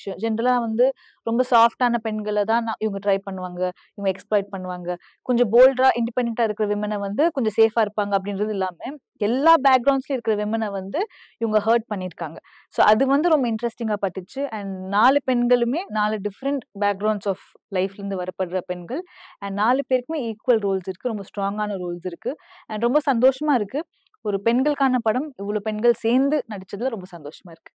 விஷயம். ஜென்ரலா வந்து ரொம்ப சாஃப்ட்டான பெண்கள தான் இவங்க ட்ரை பண்ணுவாங்க. இவங்க எக்ஸ்ப்ளாய்ட் பண்ணுவாங்க. கொஞ்சம் போல்டா, இண்டிபெண்டன்ட்டா இருக்கிற விமன வந்து கொஞ்சம் சேஃபா இருப்பாங்க அப்படின்றது இல்லாம, எல்லா பேக்ரவுண்ட்ஸ்லயும் இருக்கிற விமன வந்து இவங்க ஹர்ட் பண்ணியிருக்காங்க. ஸோ அது வந்து ரொம்ப இன்ட்ரஸ்டிங்கா பட்டுச்சு. அண்ட் 4 பெண்களுமே 4 டிஃபரெண்ட் பேக்ரவுண்ட்ஸ் ஆஃப் லைஃப்லேருந்து வரப்படுற பெண்கள். அண்ட் 4 பேருக்குமே ஈக்குவல் ரோல்ஸ் இருக்கு. ரொம்ப ஸ்ட்ராங்கான ரோல்ஸ் இருக்கு. அண்ட் ரொம்ப சந்தோஷமா இருக்கு. ஒரு பெண்களுக்கான படம் இவ்ளோ பெண்கள் சேர்ந்து நடிச்சதுல ரொம்ப சந்தோஷமா இருக்கு.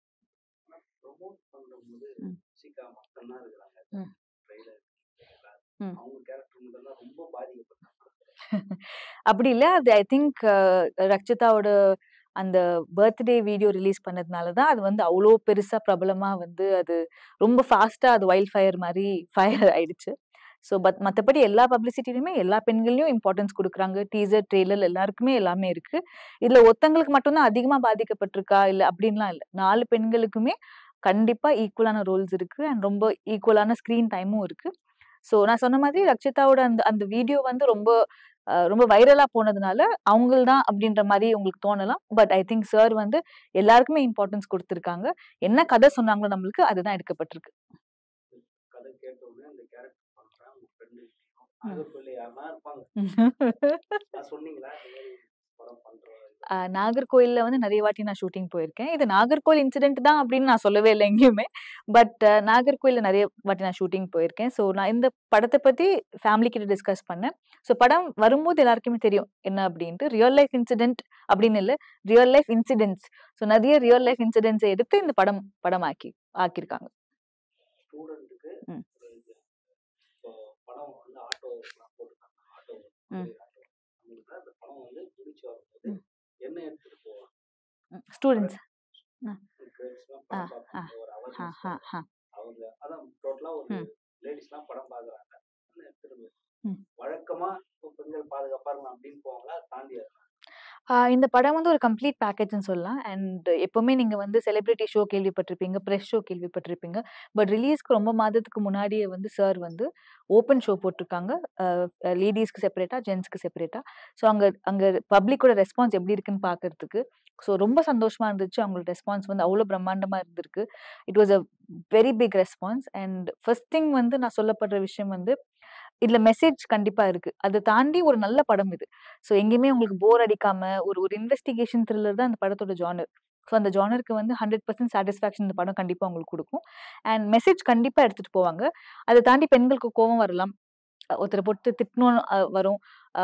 ப்ரமோட் பண்ணும்போது ம். சிகா மட்டும் தான் இருக்கிறாங்க. ம். ட்ரெய்லர் ம். அவங்க கேரக்டர் மட்டும் தான் ரொம்ப பாதிக்கப்பட்டாங்க. அப்படி இல்ல. அது ஐ திங்க் ரக்ஷிதாவோட அந்த பர்த்டே வீடியோ ரிலீஸ் பண்ணதுனால தான் அது வந்து அவ்ளோ பெருசா பிரபலமா வந்து அது ரொம்ப ஃபாஸ்ட்டா அது வைல்ட் ஃபயர் மாரி ஃபயர் ஆயிடுச்சு. ஸோ மத்தபடி எல்லா பப்ளிசிட்டிலயுமே எல்லா பெண்களையும் இம்பார்ட்டன்ஸ் குடுக்குறாங்க. டீசர், ட்ரெய்லர் எல்லாருக்குமே எல்லாமே இருக்கு. இதுல ஒருத்தங்களுக்கு மட்டும் தான் அதிகமா பாதிக்கப்பட்டிருக்கா இல்ல அப்படின்லாம் இல்ல. 4 பெண்களுக்குமே கண்டிப்பா ஈக்குவலான ரோல்ஸ் இருக்கு. அண்ட் ரொம்ப ஈக்குவலான ஸ்கிரீன் டைமும் இருக்கு. ஸோ நான் சொன்ன மாதிரி ரக்ஷிதாவோட அந்த அந்த வீடியோ வந்து ரொம்ப வைரலா போனதுனால அவங்கள் தான் அப்படின்ற மாரி உங்களுக்கு தோணலாம். பட் ஐ திங்க் சார் வந்து எல்லாருக்குமே இம்பார்ட்டன்ஸ் குடுத்திருக்காங்க. என்ன கதை சொன்னாங்களோ நம்மளுக்கு அதுதான் எடுக்கப்பட்டிருக்கு. கதை கேட்ட உடனே அந்த கேரக்டர் பண்றேன். உங்க ஃப்ரெண்டு ம். நாகர்கோயில்ல யாருன்னா இருப்பாங்க. சொன்னீங்களா இந்த மாதிரி படம் பண்றோம். நாகர்கோயில்ல வந்து நெறைய வாட்டி நான் ஷூட்டிங் போயிருக்கேன். இது நாகர்கோயில் இன்சிடென்ட் தான் அப்படின்னு நான் சொல்லவே இல்ல எங்கேயுமே. பட் நாகர்கோயில்ல நெறைய வாட்டி நான் ஷூட்டிங் போயிருக்கேன். ஸோ நான் இந்த படத்த பத்தி ஃபேமிலி கிட்ட டிஸ்கஸ் பண்ணேன். ஸோ படம் வரும்போது எல்லாருக்குமே தெரியும் என்ன அப்படின்ட்டு. ரியல் லைஃப் இன்சிடென்ட் அப்படின்னு இல்ல. Real life incidents. ஸோ நெறைய ரியல் லைஃப் இன்சிடென்ட்ஸ எடுத்து இந்த ஆக்கியிருக்காங்க. ஸ்டூடெண்ட்டுக்கு ம். ஒரு இது இப்போ படம் வந்து ஆட்டோ போட்டுருக்காங்க. ஆட்டோ ம். ஆட்டோ அவங்களுக்கு அந்த படம் வந்து முடிச்சு வரும்போது ம். என்ன எடுத்துட்டு போவாங்க? ஸ்டூடண்ட்ஸ். அ. கேர்ள்ஸ்லாம் ஆ. படம் ஆ. பார்ப்பாங்க. ஒரு ஆ. அவேர்னஸ் ஆ. வரும். ஆ. அவங்க அதான் டோட்டலா ஒரு ம். லேடிஸ்லாம் படம் பார்க்குறாங்க. எடுத்துட்டு ம். வழக்கமா இப்போ பெண்கள் பாதுகாப்பா இருக்கணும் அப்படின்னு போவாங்களா? தாண்டி இந்த படம் வந்து ஒரு கம்ப்ளீட் பேக்கேஜ்ன்னு சொல்லலாம். அண்ட் எப்பவுமே நீங்க வந்து செலிபிரிட்டி ஷோ கேள்விப்பட்டிருப்பீங்க, பிரஸ் ஷோ கேள்விப்பட்டிருப்பீங்க. பட் ரிலீஸ்க்கு ரொம்ப மாதத்துக்கு முன்னாடியே வந்து சார் வந்து ஓப்பன் ஷோ போட்டிருக்காங்க. அ லேடீஸ்க்கு செப்பரேட்டா, ஜென்ட்ஸ்க்கு செப்பரேட்டா. ஸோ அங்க அங்க பப்ளிக்கோட ரெஸ்பான்ஸ் எப்படி இருக்குன்னு பார்க்கறதுக்கு. ஸோ ரொம்ப சந்தோஷமா இருந்துச்சு. அவங்களோட ரெஸ்பான்ஸ் வந்து அவ்ளோ பிரம்மாண்டமா இருந்திருக்கு. It was a very big response. And first thing வந்து நான் சொல்லப்படுற விஷயம் வந்து இதுல மெசேஜ் கண்டிப்பா இருக்கு. அத தாண்டி ஒரு நல்ல படம் இது. ஸோ எங்கேயுமே உங்களுக்கு போர் அடிக்காம ஒரு ஒரு இன்வெஸ்டிகேஷன் த்ரில்லர் தான் அந்த படத்தோட ஜானர். ஸோ அந்த ஜானருக்கு வந்து 100% சாட்டிஸ்ஃபேக்ஷன் இந்த படம் கண்டிப்பா உங்களுக்கு குடுக்கும். அண்ட் மெசேஜ் கண்டிப்பா எடுத்துட்டு போவாங்க. அத தாண்டி பெண்களுக்கு கோவம் வரலாம். ஒருத்தர போட்டு திட்டணும் வரும். அ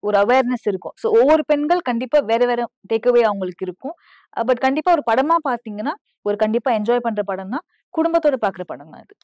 ஒரு அவேர்னஸ் இருக்கும். ஸோ ஒவ்வொரு பெண்கள் கண்டிப்பா வேற வேற டேக் அவே அவங்களுக்கு இருக்கும். பட் கண்டிப்பா ஒரு படமா பார்த்தீங்கன்னா, ஒரு கண்டிப்பா என்ஜாய் பண்ற படம் தான். குடும்பத்தோட பார்க்குற படம் தான் இது.